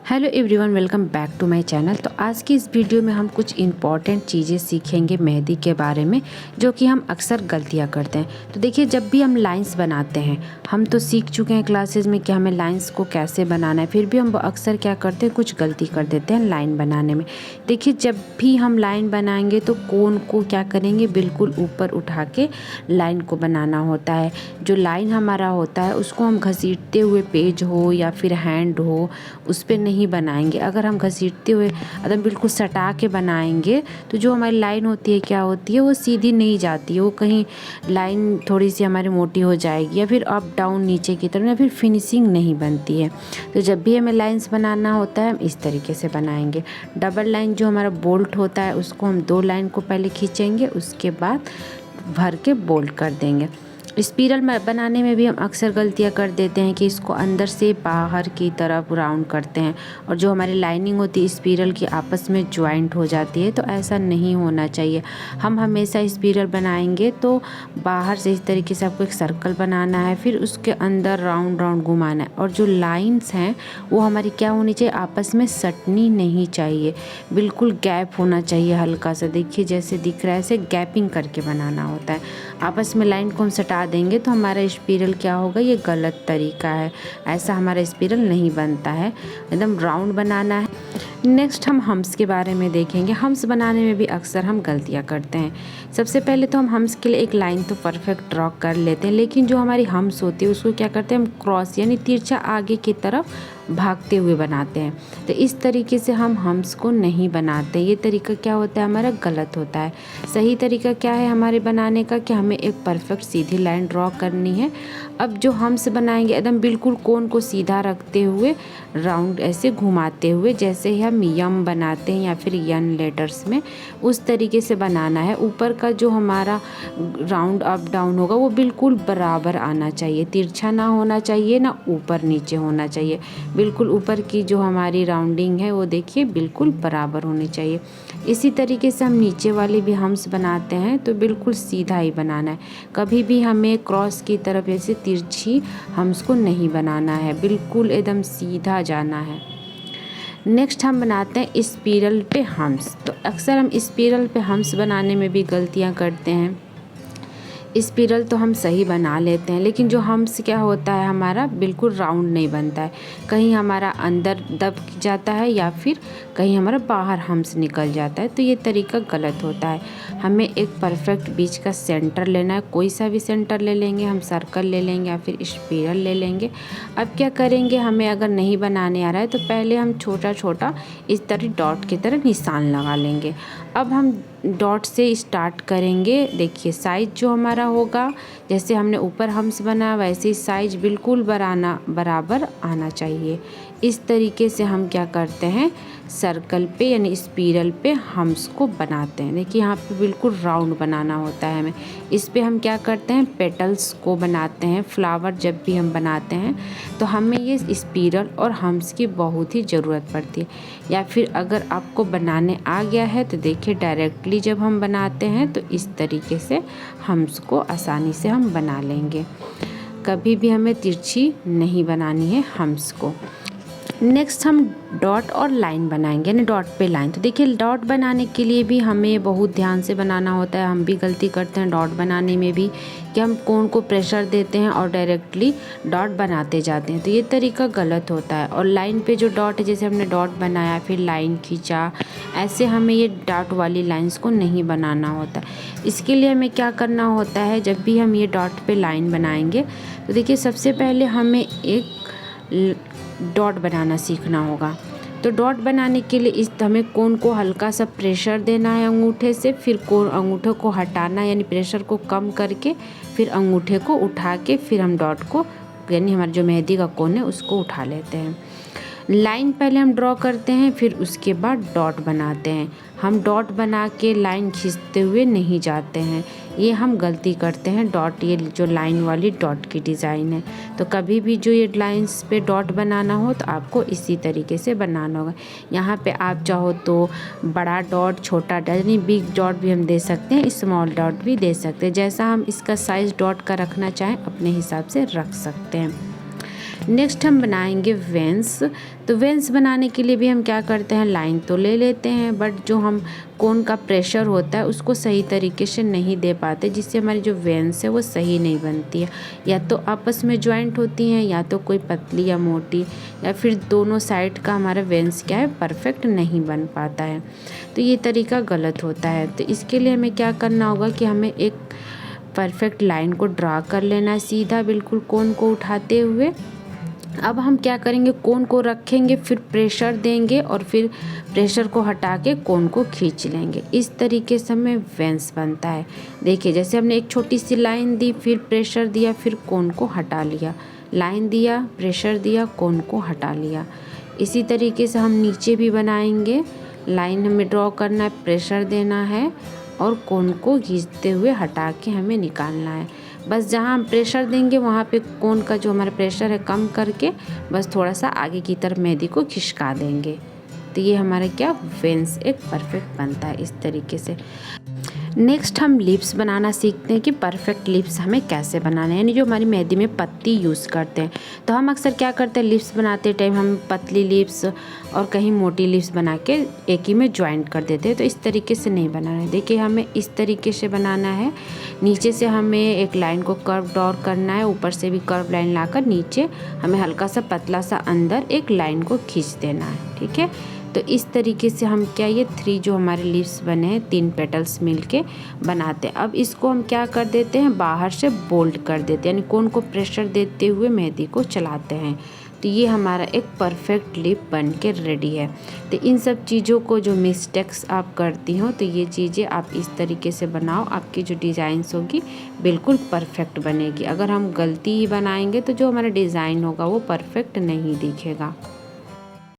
Hello everyone, welcome back to my channel. तो आज की इस वीडियो में हम कुछ इम्पॉर्टेंट चीज़ें सीखेंगे मेहंदी के बारे में, जो कि हम अक्सर गलतियां करते हैं। तो देखिए, जब भी हम लाइंस बनाते हैं, हम तो सीख चुके हैं क्लासेस में कि हमें लाइंस को कैसे बनाना है, फिर भी हम अक्सर क्या करते हैं, कुछ गलती कर देते हैं लाइन बनाने में। देखिए, जब भी हम लाइन बनाएंगे तो कोन को क्या करेंगे, बिल्कुल ऊपर उठा के लाइन को बनाना होता है। जो लाइन हमारा होता है उसको हम घसीटते हुए पेज हो या फिर हैंड हो, उस पर नहीं बनाएंगे। अगर हम घसीटते हुए एकदम बिल्कुल सटा के बनाएंगे तो जो हमारी लाइन होती है, क्या होती है, वो सीधी नहीं जाती है, वो कहीं लाइन थोड़ी सी हमारी मोटी हो जाएगी या फिर अप डाउन नीचे की तरफ, या फिर फिनिशिंग नहीं बनती है। तो जब भी हमें लाइंस बनाना होता है, हम इस तरीके से बनाएंगे। डबल लाइन जो हमारा बोल्ट होता है, उसको हम 2 लाइन को पहले खींचेंगे, उसके बाद भर के बोल्ट कर देंगे। स्पिरल बनाने में भी हम अक्सर गलतियां कर देते हैं कि इसको अंदर से बाहर की तरफ राउंड करते हैं, और जो हमारी लाइनिंग होती है स्पिरल की आपस में ज्वाइंट हो जाती है। तो ऐसा नहीं होना चाहिए। हम हमेशा स्पिरल बनाएंगे तो बाहर से इस तरीके से आपको एक सर्कल बनाना है, फिर उसके अंदर राउंड राउंड घुमाना है, और जो लाइंस हैं वो हमारी क्या होनी चाहिए, आपस में सटनी नहीं चाहिए, बिल्कुल गैप होना चाहिए हल्का सा। देखिए, जैसे दिख रहा है, ऐसे गैपिंग करके बनाना होता है। आपस में लाइन को हम सटा देंगे तो हमारा स्पिरल क्या होगा, ये गलत तरीका है। ऐसा हमारा स्पिरल नहीं बनता है, एकदम राउंड बनाना है। नेक्स्ट हम हम्स के बारे में देखेंगे। हम्स बनाने में भी अक्सर हम गलतियां करते हैं। सबसे पहले तो हम हम्स के लिए एक लाइन तो परफेक्ट ड्रॉ कर लेते हैं, लेकिन जो हमारी हम्स होती है उसको क्या करते हैं, हम क्रॉस यानी तिरछा आगे की तरफ भागते हुए बनाते हैं। तो इस तरीके से हम हम्स को नहीं बनाते। ये तरीका क्या होता है, हमारा गलत होता है। सही तरीका क्या है हमारे बनाने का, कि हमें एक परफेक्ट सीधी लाइन ड्रॉ करनी है। अब जो हम्स बनाएंगे, एकदम बिल्कुल कोन को सीधा रखते हुए राउंड ऐसे घुमाते हुए, जैसे ही हम यम बनाते हैं या फिर यन लेटर्स में, उस तरीके से बनाना है। ऊपर का जो हमारा राउंड अप डाउन होगा वो बिल्कुल बराबर आना चाहिए, तिरछा ना होना चाहिए, ना ऊपर नीचे होना चाहिए। बिल्कुल ऊपर की जो हमारी राउंडिंग है वो देखिए बिल्कुल बराबर होनी चाहिए। इसी तरीके से हम नीचे वाले भी हम्स बनाते हैं तो बिल्कुल सीधा ही बनाना है। कभी भी हमें क्रॉस की तरफ ऐसे तिरछी हम्स को नहीं बनाना है, बिल्कुल एकदम सीधा जाना है। नेक्स्ट हम बनाते हैं स्पिरल पे हम्स। तो अक्सर हम स्पिरल पे हम्स बनाने में भी गलतियां करते हैं। स्पिरल तो हम सही बना लेते हैं, लेकिन जो हम्स क्या होता है, हमारा बिल्कुल राउंड नहीं बनता है। कहीं हमारा अंदर दब जाता है या फिर कहीं हमारा बाहर हम्स निकल जाता है। तो ये तरीका गलत होता है। हमें एक परफेक्ट बीच का सेंटर लेना है। कोई सा भी सेंटर ले लेंगे, हम सर्कल ले लेंगे या फिर स्पिरल ले लेंगे। अब क्या करेंगे, हमें अगर नहीं बनाने आ रहा है तो पहले हम छोटा छोटा इस तरह डॉट की तरह निशान लगा लेंगे। अब हम डॉट से स्टार्ट करेंगे। देखिए, साइज जो हमारा होगा, जैसे हमने ऊपर हम्स बना वैसे ही साइज बिल्कुल बराबर आना चाहिए। इस तरीके से हम क्या करते हैं, सर्कल पे यानी स्पिरल पे हम्स को बनाते हैं। देखिए, यहाँ पे बिल्कुल राउंड बनाना होता है हमें। इस पे हम क्या करते हैं, पेटल्स को बनाते हैं। फ्लावर जब भी हम बनाते हैं तो हमें ये स्पिरल और हम्स की बहुत ही ज़रूरत पड़ती है। या फिर अगर आपको बनाने आ गया है तो देखिए, डायरेक्टली जब हम बनाते हैं तो इस तरीके से हम्स को आसानी से हम बना लेंगे। कभी भी हमें तिरछी नहीं बनानी है हम्स को। नेक्स्ट हम डॉट और लाइन बनाएंगे, यानी डॉट पे लाइन। तो देखिए, डॉट बनाने के लिए भी हमें बहुत ध्यान से बनाना होता है। हम भी गलती करते हैं डॉट बनाने में भी, कि हम कोन को प्रेशर देते हैं और डायरेक्टली डॉट बनाते जाते हैं। तो ये तरीका गलत होता है। और लाइन पे जो डॉट है, जैसे हमने डॉट बनाया फिर लाइन खींचा, ऐसे हमें ये डॉट वाली लाइंस को नहीं बनाना होता। इसके लिए हमें क्या करना होता है, जब भी हम ये डॉट पे लाइन बनाएंगे तो देखिए, सबसे पहले हमें एक डॉट बनाना सीखना होगा। तो डॉट बनाने के लिए हमें कोन को हल्का सा प्रेशर देना है अंगूठे से, फिर कोन अंगूठे को हटाना, यानी प्रेशर को कम करके फिर अंगूठे को उठा के फिर हम डॉट को, यानी हमारा जो मेहंदी का कोन है उसको उठा लेते हैं। लाइन पहले हम ड्रॉ करते हैं, फिर उसके बाद डॉट बनाते हैं। हम डॉट बना के लाइन खींचते हुए नहीं जाते हैं, ये हम गलती करते हैं। डॉट, ये जो लाइन वाली डॉट की डिज़ाइन है, तो कभी भी जो ये लाइंस पे डॉट बनाना हो तो आपको इसी तरीके से बनाना होगा। यहाँ पे आप चाहो तो बड़ा डॉट, छोटा डॉट, यानी बिग डॉट भी हम दे सकते हैं, स्मॉल डॉट भी दे सकते हैं। जैसा हम इसका साइज़ डॉट का रखना चाहें अपने हिसाब से रख सकते हैं। नेक्स्ट हम बनाएंगे वेंस। तो वेंस बनाने के लिए भी हम क्या करते हैं, लाइन तो ले लेते हैं बट जो हम कोन का प्रेशर होता है उसको सही तरीके से नहीं दे पाते, जिससे हमारी जो वेंस है वो सही नहीं बनती है। या तो आपस में ज्वाइंट होती हैं या तो कोई पतली या मोटी, या फिर दोनों साइड का हमारा वेंस क्या है परफेक्ट नहीं बन पाता है। तो ये तरीका गलत होता है। तो इसके लिए हमें क्या करना होगा कि हमें एक परफेक्ट लाइन को ड्रा कर लेना है सीधा बिल्कुल कोन को उठाते हुए। अब हम क्या करेंगे, कोन को रखेंगे, फिर प्रेशर देंगे और फिर प्रेशर को हटा के कोन को खींच लेंगे। इस तरीके से हमें वेंस बनता है। देखिए जैसे हमने एक छोटी सी लाइन दी, फिर प्रेशर दिया, फिर कोन को हटा लिया, लाइन दिया, प्रेशर दिया, कोन को हटा लिया। इसी तरीके से हम नीचे भी बनाएंगे। लाइन हमें ड्रॉ करना है, प्रेशर देना है और कोन को खींचते हुए हटा के हमें निकालना है। बस जहाँ हम प्रेशर देंगे वहाँ पे कोन का जो हमारा प्रेशर है कम करके बस थोड़ा सा आगे की तरफ मेहंदी को खिसका देंगे। तो ये हमारा क्या वेंस एक परफेक्ट बनता है इस तरीके से। नेक्स्ट हम लिप्स बनाना सीखते हैं कि परफेक्ट लिप्स हमें कैसे बनाना है, यानी जो हमारी मेहंदी में पत्ती यूज़ करते हैं। तो हम अक्सर क्या करते हैं, लिप्स बनाते टाइम हम पतली लिप्स और कहीं मोटी लिप्स बना के एक ही में ज्वाइंट कर देते हैं। तो इस तरीके से नहीं बनाना है। देखिए हमें इस तरीके से बनाना है। नीचे से हमें एक लाइन को कर्व ड्रॉ करना है, ऊपर से भी कर्व लाइन लाकर नीचे हमें हल्का सा पतला सा अंदर एक लाइन को खींच देना है। ठीक है, तो इस तरीके से हम क्या ये 3 जो हमारे लीव्स बने हैं 3 पेटल्स मिलके बनाते हैं। अब इसको हम क्या कर देते हैं, बाहर से बोल्ड कर देते हैं, यानी कोन को प्रेशर देते हुए मेहंदी को चलाते हैं। तो ये हमारा एक परफेक्ट लिप बन के रेडी है। तो इन सब चीज़ों को जो मिस्टेक्स आप करती हो तो ये चीज़ें आप इस तरीके से बनाओ, आपकी जो डिज़ाइंस होगी बिल्कुल परफेक्ट बनेगी। अगर हम गलती ही बनाएंगे तो जो हमारा डिज़ाइन होगा वो परफेक्ट नहीं दिखेगा।